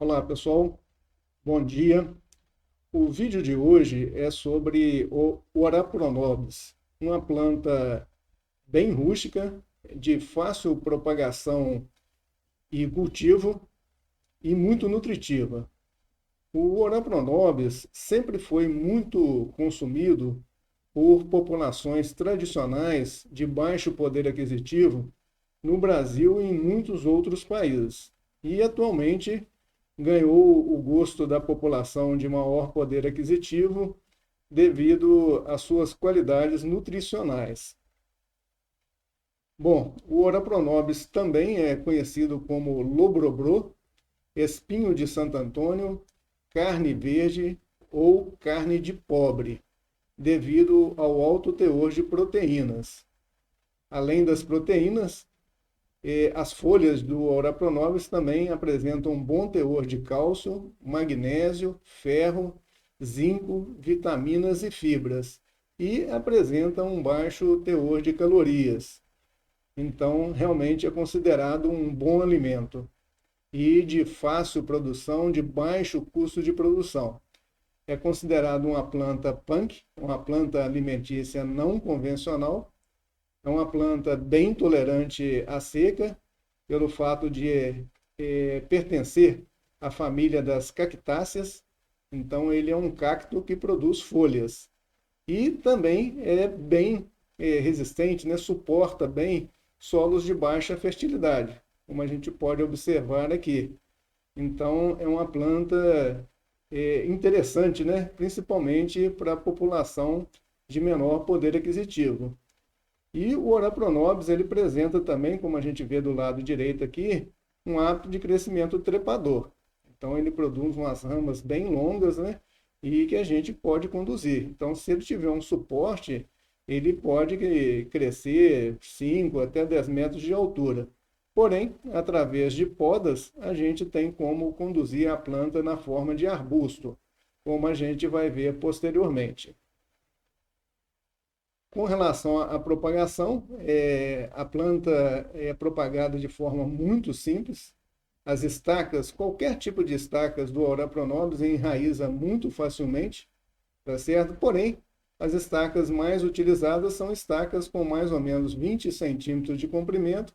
Olá, pessoal. Bom dia. O vídeo de hoje é sobre o Orapronobis, uma planta bem rústica, de fácil propagação e cultivo e muito nutritiva. O Orapronobis sempre foi muito consumido por populações tradicionais de baixo poder aquisitivo no Brasil e em muitos outros países. E atualmente ganhou o gosto da população de maior poder aquisitivo devido às suas qualidades nutricionais. Bom, o Orapronobis também é conhecido como lobrobrô, espinho de Santo Antônio, carne verde ou carne de pobre, devido ao alto teor de proteínas. Além das proteínas, as folhas do Orapronobis também apresentam um bom teor de cálcio, magnésio, ferro, zinco, vitaminas e fibras, e apresentam um baixo teor de calorias. Então, realmente é considerado um bom alimento e de fácil produção, de baixo custo de produção. É considerado uma planta punk, uma planta alimentícia não convencional. É uma planta bem tolerante à seca, pelo fato de pertencer à família das cactáceas. Então, ele é um cacto que produz folhas. E também é bem resistente, né? Suporta bem solos de baixa fertilidade, como a gente pode observar aqui. Então, é uma planta interessante, né? Principalmente para a população de menor poder aquisitivo. E o Orapronobis, ele apresenta também, como a gente vê do lado direito aqui, um hábito de crescimento trepador. Então, ele produz umas ramas bem longas, né? E que a gente pode conduzir. Então, se ele tiver um suporte, ele pode crescer 5 até 10 metros de altura. Porém, através de podas, a gente tem como conduzir a planta na forma de arbusto, como a gente vai ver posteriormente. Com relação à propagação, a planta é propagada de forma muito simples. As estacas, qualquer tipo de estacas do Orapronobis enraiza muito facilmente, tá certo? Porém, as estacas mais utilizadas são estacas com mais ou menos 20 centímetros de comprimento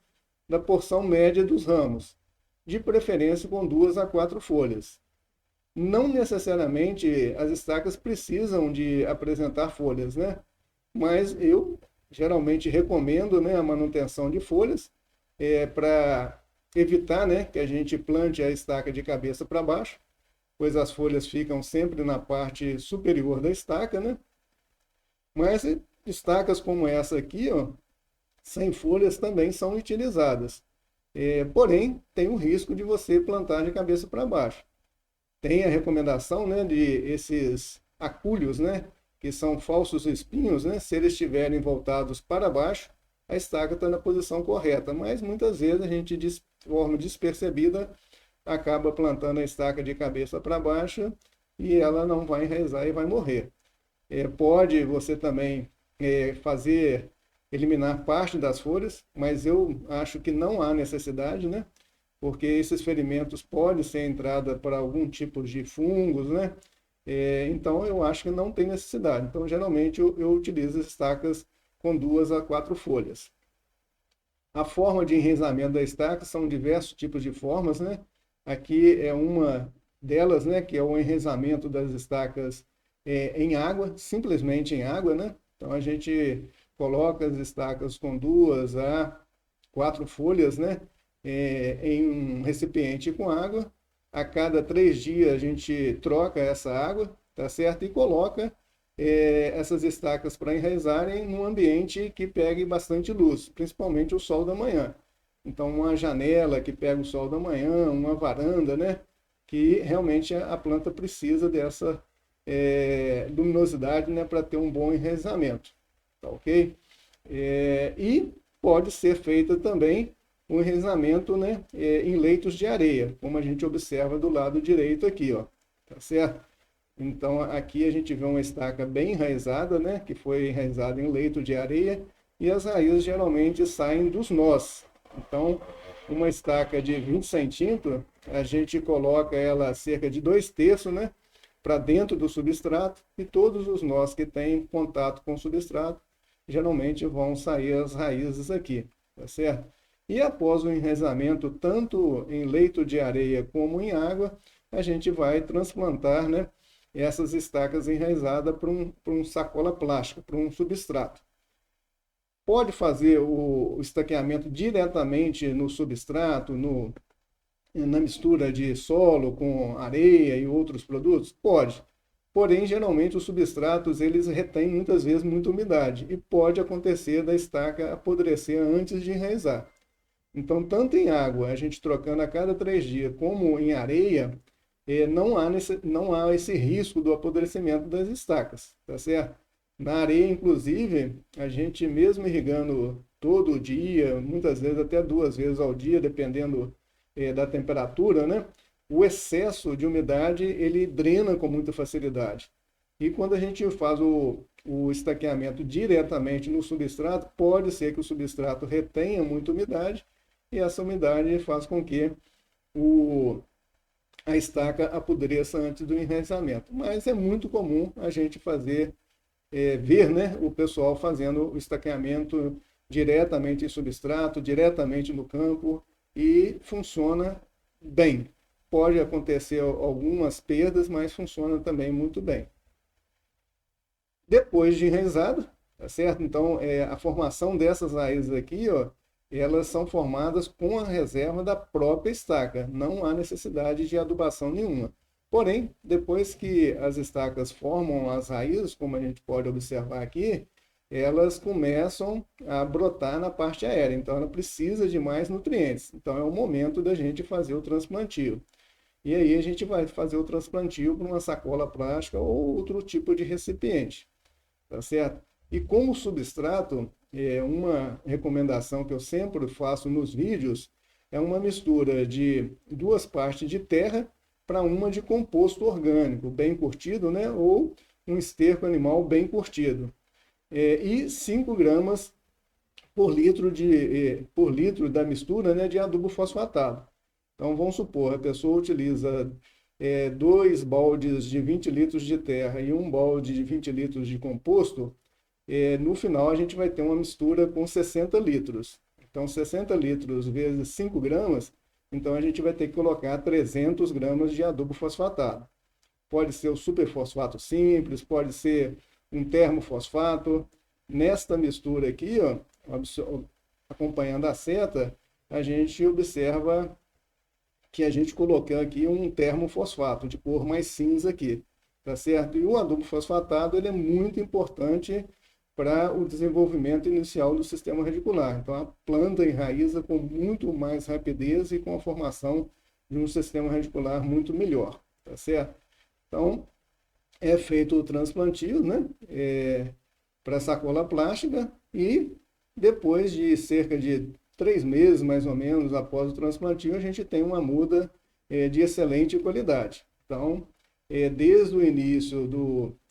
da porção média dos ramos, de preferência com 2 a 4 folhas. Não necessariamente as estacas precisam de apresentar folhas, né? Mas eu geralmente recomendo, né, a manutenção de folhas para evitar, né, que a gente plante a estaca de cabeça para baixo, pois as folhas ficam sempre na parte superior da estaca, né? Mas estacas como essa aqui, ó, sem folhas também são utilizadas. Porém, tem o risco de você plantar de cabeça para baixo. Tem a recomendação, né, de esses acúlios, né, que são falsos espinhos, né, se eles estiverem voltados para baixo, a estaca está na posição correta, mas muitas vezes a gente, de forma despercebida, acaba plantando a estaca de cabeça para baixo e ela não vai enraizar e vai morrer. Pode você também eliminar parte das folhas, mas eu acho que não há necessidade, né? Porque esses ferimentos podem ser entrada para algum tipo de fungos, né? Então eu acho que não tem necessidade. Então geralmente eu utilizo as estacas com 2 a 4 folhas. A forma de enraizamento da estaca são diversos tipos de formas, né? Aqui é uma delas, né? Que é o enraizamento das estacas em água, simplesmente em água, né? Então a gente coloca as estacas com 2 a 4 folhas, né? Em um recipiente com água. A cada 3 dias a gente troca essa água, tá certo? E coloca essas estacas para enraizarem num ambiente que pegue bastante luz, principalmente o sol da manhã. Então, uma janela que pega o sol da manhã, uma varanda, né? Que realmente a planta precisa dessa luminosidade, né? Para ter um bom enraizamento, tá ok? E pode ser feita também um enraizamento, né, em leitos de areia, como a gente observa do lado direito aqui, ó, tá certo? Então aqui a gente vê uma estaca bem enraizada, né, que foi enraizada em leito de areia, e as raízes geralmente saem dos nós. Então uma estaca de 20 centímetros, a gente coloca ela cerca de 2/3, né, para dentro do substrato, e todos os nós que têm contato com o substrato, geralmente vão sair as raízes aqui, tá certo? E após o enraizamento, tanto em leito de areia como em água, a gente vai transplantar, né, essas estacas enraizadas para um sacola plástica, para um substrato. Pode fazer o estaqueamento diretamente no substrato, na mistura de solo com areia e outros produtos? Pode. Porém, geralmente os substratos eles retêm muitas vezes muita umidade e pode acontecer da estaca apodrecer antes de enraizar. Então, tanto em água, a gente trocando a cada 3 dias, como em areia, não há esse risco do apodrecimento das estacas, tá certo? Na areia, inclusive, a gente mesmo irrigando todo dia, muitas vezes até 2 vezes ao dia, dependendo da temperatura, né? O excesso de umidade ele drena com muita facilidade. E quando a gente faz o estaqueamento diretamente no substrato, pode ser que o substrato retenha muita umidade e essa umidade faz com que a estaca apodreça antes do enraizamento. Mas é muito comum a gente ver, né, o pessoal fazendo o estaqueamento diretamente em substrato, diretamente no campo, e funciona bem. Pode acontecer algumas perdas, mas funciona também muito bem. Depois de enraizado, tá certo? Então, a formação dessas raízes aqui, ó, elas são formadas com a reserva da própria estaca. Não há necessidade de adubação nenhuma. Porém, depois que as estacas formam as raízes, como a gente pode observar aqui, elas começam a brotar na parte aérea. Então, ela precisa de mais nutrientes. Então, é o momento da gente fazer o transplantio. E aí a gente vai fazer o transplantio para uma sacola plástica ou outro tipo de recipiente, tá certo? E como substrato, uma recomendação que eu sempre faço nos vídeos é uma mistura de 2 partes de terra para uma de composto orgânico, bem curtido, né? Ou um esterco animal bem curtido. E 5 gramas por litro da mistura, né, de adubo fosfatado. Então, vamos supor, a pessoa utiliza 2 baldes de 20 litros de terra e 1 balde de 20 litros de composto, no final a gente vai ter uma mistura com 60 litros. Então, 60 litros vezes 5 gramas, então a gente vai ter que colocar 300 gramas de adubo fosfatado. Pode ser o superfosfato simples, pode ser um termofosfato. Nesta mistura aqui, ó, acompanhando a seta, a gente observa que a gente colocou aqui um termofosfato de cor mais cinza aqui, tá certo? E o adubo fosfatado ele é muito importante para o desenvolvimento inicial do sistema radicular. Então a planta enraiza com muito mais rapidez e com a formação de um sistema radicular muito melhor, tá certo? Então é feito o transplantio, né? Para sacola plástica e depois de cerca de 3 meses, mais ou menos, após o transplantio, a gente tem uma muda de excelente qualidade. Então, desde o início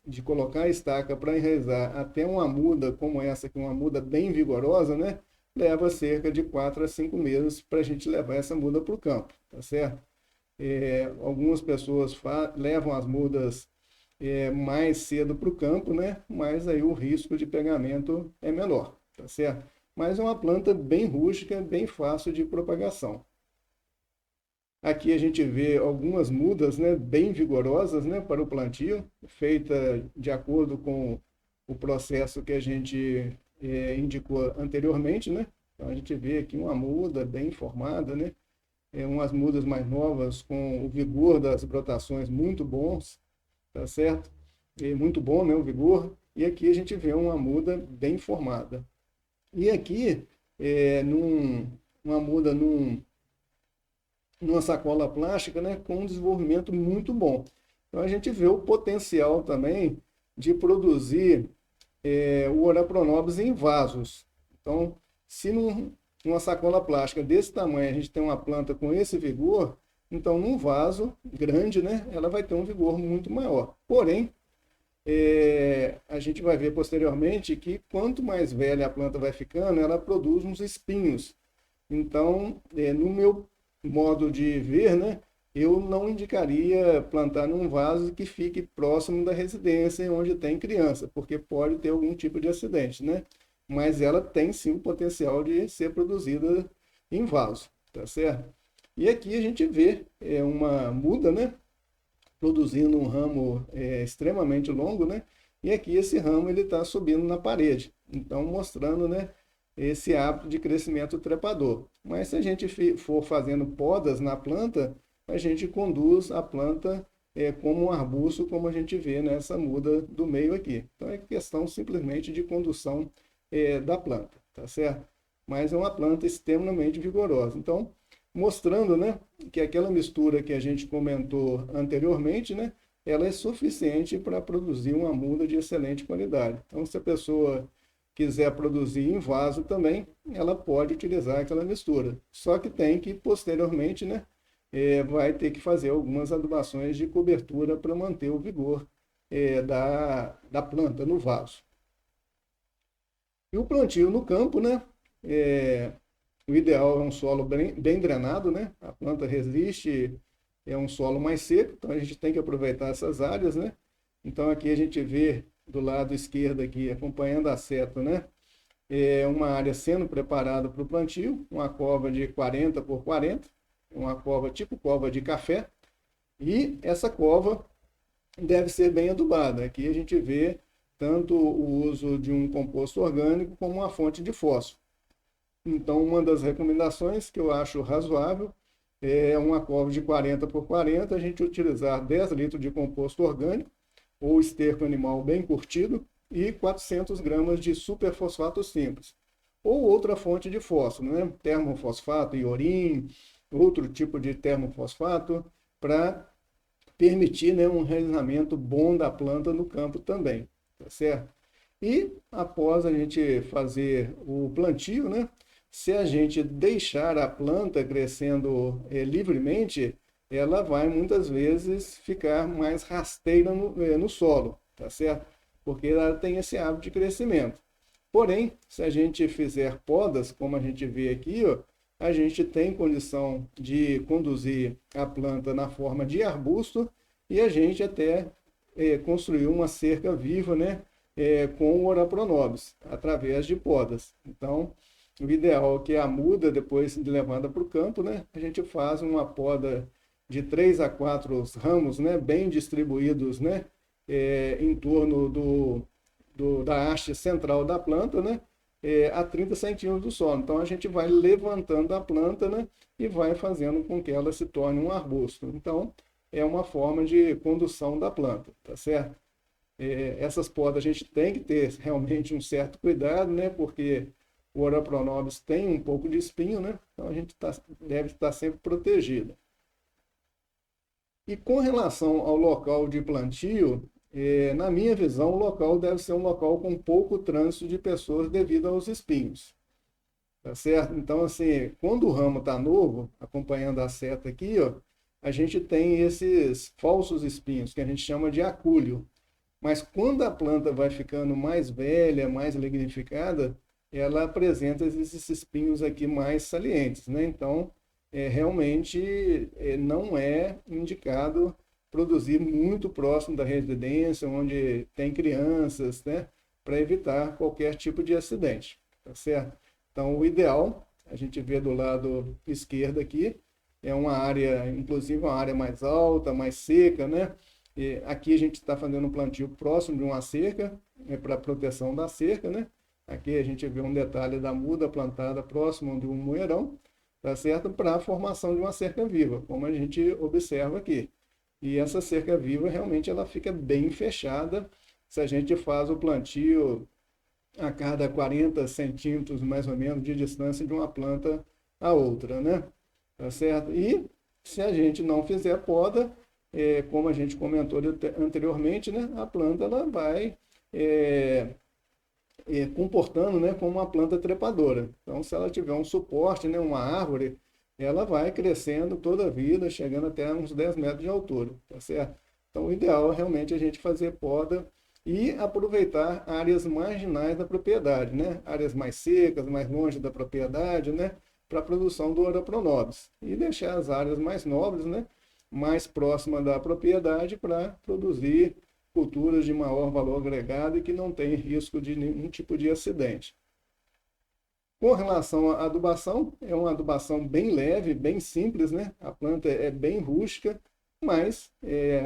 de colocar a estaca para enraizar até uma muda como essa, que é uma muda bem vigorosa, né? Leva cerca de 4 a 5 meses para a gente levar essa muda para o campo, tá certo? Algumas pessoas levam as mudas mais cedo para o campo, né? Mas aí o risco de pegamento é menor, tá certo? Mas é uma planta bem rústica, bem fácil de propagação. Aqui a gente vê algumas mudas, né, bem vigorosas, né, para o plantio, feita de acordo com o processo que a gente indicou anteriormente, né? Então a gente vê aqui uma muda bem formada, né? Umas mudas mais novas com o vigor das brotações muito bons, tá certo? Muito bom, né, o vigor. E aqui a gente vê uma muda bem formada. E aqui, uma muda numa sacola plástica, né, com um desenvolvimento muito bom. Então a gente vê o potencial também de produzir o Orapronobis em vasos. Então, se numa sacola plástica desse tamanho a gente tem uma planta com esse vigor, então num vaso grande, né, ela vai ter um vigor muito maior. Porém, a gente vai ver posteriormente que quanto mais velha a planta vai ficando, ela produz uns espinhos. Então, modo de ver, né, eu não indicaria plantar num vaso que fique próximo da residência onde tem criança, porque pode ter algum tipo de acidente, né? Mas ela tem sim o potencial de ser produzida em vaso, tá certo? E aqui a gente vê uma muda, né, produzindo um ramo extremamente longo, né? E aqui esse ramo ele está subindo na parede, então mostrando, né, esse hábito de crescimento trepador. Mas se a gente for fazendo podas na planta, a gente conduz a planta como um arbusto, como a gente vê nessa muda do meio aqui. Então é questão simplesmente de condução da planta, tá certo? Mas é uma planta extremamente vigorosa. Então, mostrando, né, que aquela mistura que a gente comentou anteriormente, né, ela é suficiente para produzir uma muda de excelente qualidade. Então, se a pessoa quiser produzir em vaso também, ela pode utilizar aquela mistura. Só que tem que, posteriormente, né, vai ter que fazer algumas adubações de cobertura para manter o vigor da planta no vaso. E o plantio no campo, né, o ideal é um solo bem drenado, né? A planta resiste, é um solo mais seco, então a gente tem que aproveitar essas áreas, né? Então aqui a gente vê do lado esquerdo aqui, acompanhando a seta, né? É uma área sendo preparada para o plantio, uma cova de 40 por 40, uma cova tipo cova de café, e essa cova deve ser bem adubada. Aqui a gente vê tanto o uso de um composto orgânico como uma fonte de fósforo. Então, uma das recomendações que eu acho razoável é uma cova de 40 por 40, a gente utilizar 10 litros de composto orgânico ou esterco animal bem curtido e 400 gramas de superfosfato simples. Ou outra fonte de fósforo, né? Termofosfato, iorim, outro tipo de termofosfato, para permitir, né, um enraizamento bom da planta no campo também, tá certo? E após a gente fazer o plantio, né, se a gente deixar a planta crescendo livremente, ela vai muitas vezes ficar mais rasteira no solo, tá certo? Porque ela tem esse hábito de crescimento. Porém, se a gente fizer podas, como a gente vê aqui, ó, a gente tem condição de conduzir a planta na forma de arbusto e a gente até construir uma cerca viva, né, com o Ora Pronobis, através de podas. Então, o ideal é que a muda, depois de levada para o campo, né, a gente faz uma poda de 3 a 4 ramos, né, bem distribuídos, né, em torno da haste central da planta, né, a 30 centímetros do solo. Então, a gente vai levantando a planta, né, e vai fazendo com que ela se torne um arbusto. Então, é uma forma de condução da planta, tá certo? Essas podas a gente tem que ter realmente um certo cuidado, né, porque o Ora Pronobis tem um pouco de espinho, né, então a gente deve estar sempre protegido. E com relação ao local de plantio, na minha visão, o local deve ser um local com pouco trânsito de pessoas devido aos espinhos. Tá certo? Então, assim, quando o ramo está novo, acompanhando a seta aqui, ó, a gente tem esses falsos espinhos, que a gente chama de acúlio. Mas quando a planta vai ficando mais velha, mais lignificada, ela apresenta esses espinhos aqui mais salientes, né? Então, realmente não é indicado produzir muito próximo da residência, onde tem crianças, né? Para evitar qualquer tipo de acidente, tá certo? Então, o ideal, a gente vê do lado esquerdo aqui, é uma área, inclusive uma área mais alta, mais seca, né? E aqui a gente está fazendo um plantio próximo de uma cerca, para proteção da cerca, né? Aqui a gente vê um detalhe da muda plantada próximo de um moeirão, tá certo? Para a formação de uma cerca viva, como a gente observa aqui. E essa cerca viva realmente ela fica bem fechada se a gente faz o plantio a cada 40 centímetros mais ou menos de distância de uma planta a outra, né? Tá certo? E se a gente não fizer poda, como a gente comentou anteriormente, né, a planta ela vai comportando, né, como uma planta trepadora. Então, se ela tiver um suporte, né, uma árvore, ela vai crescendo toda a vida, chegando até uns 10 metros de altura, tá certo? Então, o ideal é realmente a gente fazer poda e aproveitar áreas marginais da propriedade, né? Áreas mais secas, mais longe da propriedade, né? para a produção do Ora Pronobis e deixar as áreas mais nobres, né, mais próximas da propriedade para produzir culturas de maior valor agregado e que não tem risco de nenhum tipo de acidente. Com relação à adubação, é uma adubação bem leve, bem simples, né? A planta é bem rústica, mas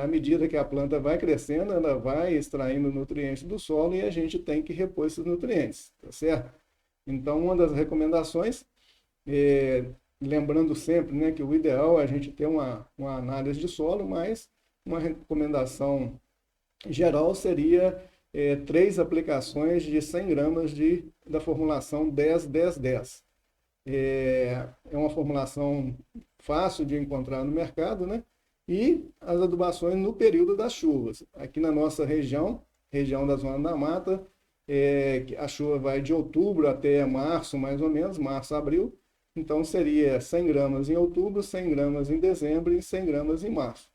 à medida que a planta vai crescendo, ela vai extraindo nutrientes do solo e a gente tem que repor esses nutrientes, tá certo? Então, uma das recomendações, lembrando sempre, né, que o ideal é a gente ter uma análise de solo, mas uma recomendação geral seria 3 aplicações de 100 gramas da formulação 10-10-10. É uma formulação fácil de encontrar no mercado, né? E as adubações no período das chuvas. Aqui na nossa região da Zona da Mata, a chuva vai de outubro até março, mais ou menos, março, abril. Então seria 100 gramas em outubro, 100 gramas em dezembro e 100 gramas em março.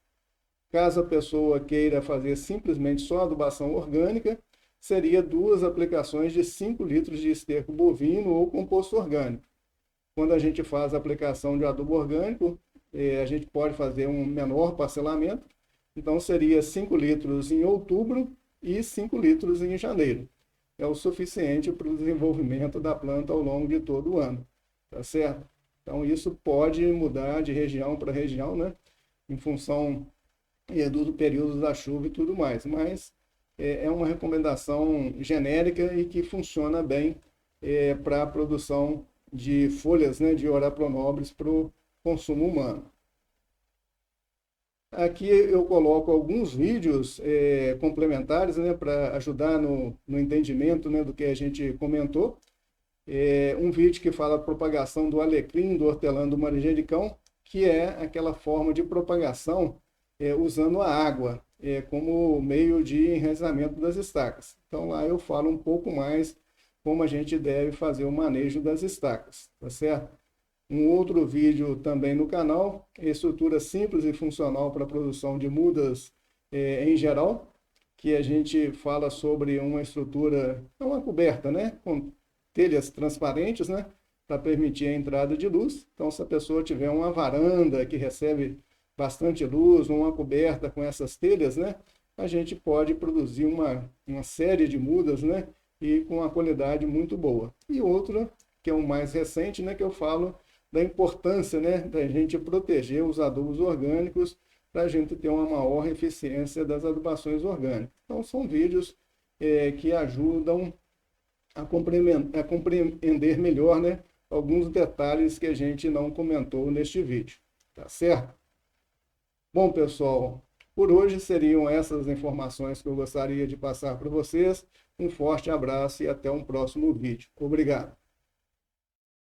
Caso a pessoa queira fazer simplesmente só adubação orgânica, seria 2 aplicações de 5 litros de esterco bovino ou composto orgânico. Quando a gente faz a aplicação de adubo orgânico, a gente pode fazer um menor parcelamento, então seria 5 litros em outubro e 5 litros em janeiro. É o suficiente para o desenvolvimento da planta ao longo de todo o ano, tá certo? Então isso pode mudar de região para região, né? Em função do período da chuva e tudo mais, mas é uma recomendação genérica e que funciona bem para a produção de folhas, né, de Ora Pronobis para o consumo humano. Aqui eu coloco alguns vídeos complementares, né, para ajudar no entendimento, né, do que a gente comentou. Um vídeo que fala a propagação do alecrim, do hortelã, do manjericão, que é aquela forma de propagação usando a água como meio de enraizamento das estacas. Então lá eu falo um pouco mais como a gente deve fazer o manejo das estacas, tá certo? Um outro vídeo também no canal, estrutura simples e funcional para a produção de mudas em geral, que a gente fala sobre uma estrutura, uma coberta, né, com telhas transparentes, né, para permitir a entrada de luz. Então, se a pessoa tiver uma varanda que recebe bastante luz, uma coberta com essas telhas, né, a gente pode produzir uma série de mudas, né, e com uma qualidade muito boa. E outra, que é o mais recente, né, que eu falo da importância, né, da gente proteger os adubos orgânicos para a gente ter uma maior eficiência das adubações orgânicas. Então, são vídeos que ajudam a compreender melhor, né, alguns detalhes que a gente não comentou neste vídeo, tá certo? Bom, pessoal, por hoje seriam essas informações que eu gostaria de passar para vocês. Um forte abraço e até um próximo vídeo. Obrigado.